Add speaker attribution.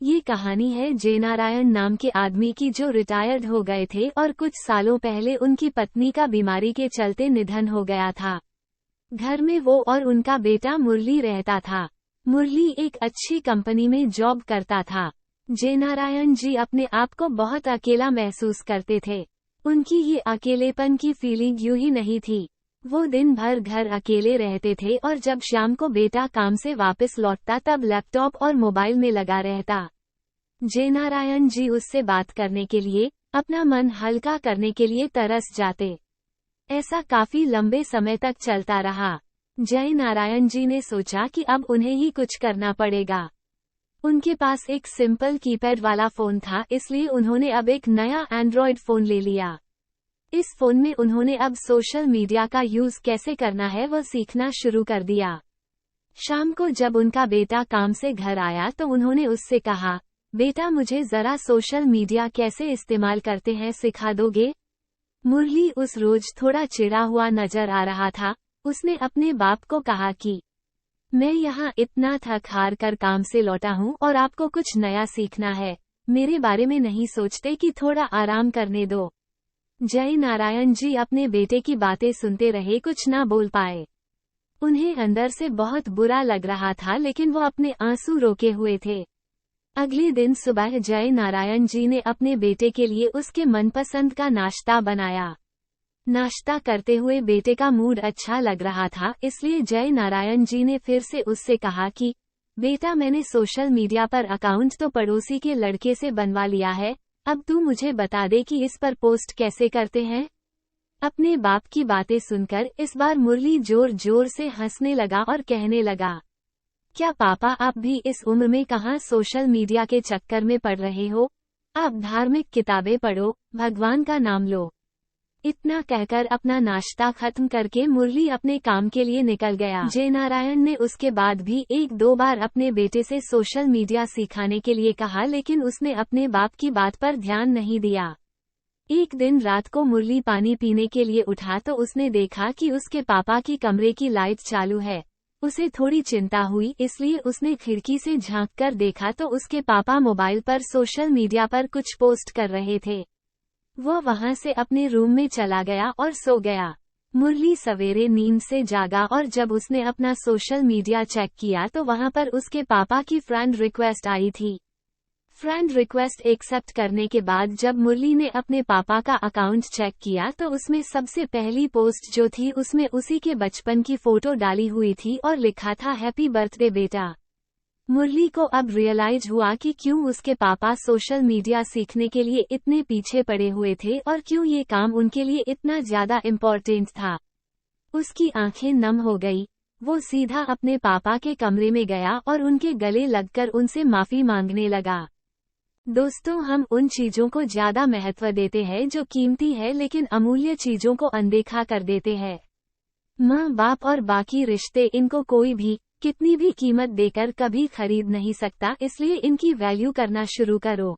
Speaker 1: ये कहानी है जयनारायण नाम के आदमी की जो रिटायर्ड हो गए थे और कुछ सालों पहले उनकी पत्नी का बीमारी के चलते निधन हो गया था। घर में वो और उनका बेटा मुरली रहता था। मुरली एक अच्छी कंपनी में जॉब करता था। जयनारायण जी अपने आप को बहुत अकेला महसूस करते थे। उनकी ये अकेलेपन की फीलिंग यूं ही नहीं थी। वो दिन भर घर अकेले रहते थे और जब शाम को बेटा काम से वापस लौटता तब लैपटॉप और मोबाइल में लगा रहता। जयनारायण जी उससे बात करने के लिए, अपना मन हल्का करने के लिए तरस जाते। ऐसा काफी लंबे समय तक चलता रहा। जयनारायण जी ने सोचा कि अब उन्हें ही कुछ करना पड़ेगा। उनके पास एक सिंपल कीपैड वाला फोन था, इसलिए उन्होंने अब एक नया एंड्रॉयड फोन ले लिया। इस फोन में उन्होंने अब सोशल मीडिया का यूज कैसे करना है वह सीखना शुरू कर दिया। शाम को जब उनका बेटा काम से घर आया तो उन्होंने उससे कहा, बेटा मुझे जरा सोशल मीडिया कैसे इस्तेमाल करते हैं सिखा दोगे? मुरली उस रोज थोड़ा चिढ़ा हुआ नजर आ रहा था। उसने अपने बाप को कहा कि मैं यहाँ इतना थक हार कर काम से लौटा हूँ और आपको कुछ नया सीखना है, मेरे बारे में नहीं सोचते कि थोड़ा आराम करने दो। जयनारायण जी अपने बेटे की बातें सुनते रहे, कुछ ना बोल पाए। उन्हें अंदर से बहुत बुरा लग रहा था, लेकिन वो अपने आंसू रोके हुए थे। अगले दिन सुबह जयनारायण जी ने अपने बेटे के लिए उसके मनपसंद का नाश्ता बनाया। नाश्ता करते हुए बेटे का मूड अच्छा लग रहा था, इसलिए जयनारायण जी ने फिर से उससे कहा कि बेटा मैंने सोशल मीडिया पर अकाउंट तो पड़ोसी के लड़के से बनवा लिया है, अब तू मुझे बता दे कि इस पर पोस्ट कैसे करते हैं। अपने बाप की बातें सुनकर इस बार मुरली जोर जोर से हंसने लगा और कहने लगा, क्या पापा आप भी इस उम्र में कहाँ सोशल मीडिया के चक्कर में पड़ रहे हो? आप धार्मिक किताबें पढ़ो, भगवान का नाम लो। इतना कहकर अपना नाश्ता खत्म करके मुरली अपने काम के लिए निकल गया। जयनारायण ने उसके बाद भी एक दो बार अपने बेटे से सोशल मीडिया सिखाने के लिए कहा, लेकिन उसने अपने बाप की बात पर ध्यान नहीं दिया। एक दिन रात को मुरली पानी पीने के लिए उठा तो उसने देखा कि उसके पापा की कमरे की लाइट चालू है। उसे थोड़ी चिंता हुई, इसलिए उसने खिड़की से झांक कर देखा तो उसके पापा मोबाइल पर सोशल मीडिया पर कुछ पोस्ट कर रहे थे। वो वहां से अपने रूम में चला गया और सो गया। मुरली सवेरे नींद से जागा और जब उसने अपना सोशल मीडिया चेक किया तो वहां पर उसके पापा की फ्रेंड रिक्वेस्ट आई थी। फ्रेंड रिक्वेस्ट एक्सेप्ट करने के बाद जब मुरली ने अपने पापा का अकाउंट चेक किया तो उसमें सबसे पहली पोस्ट जो थी उसमें उसी के बचपन की फोटो डाली हुई थी और लिखा था हैप्पी बर्थडे बेटा। मुरली को अब रियलाइज हुआ कि क्यों उसके पापा सोशल मीडिया सीखने के लिए इतने पीछे पड़े हुए थे और क्यों ये काम उनके लिए इतना ज्यादा इम्पोर्टेंट था। उसकी आंखें नम हो गई। वो सीधा अपने पापा के कमरे में गया और उनके गले लगकर उनसे माफी मांगने लगा। दोस्तों, हम उन चीजों को ज्यादा महत्व देते हैं जो कीमती है, लेकिन अमूल्य चीजों को अनदेखा कर देते हैं। माँ बाप और बाकी रिश्ते, इनको कोई भी कितनी भी कीमत देकर कभी खरीद नहीं सकता, इसलिए इनकी वैल्यू करना शुरू करो।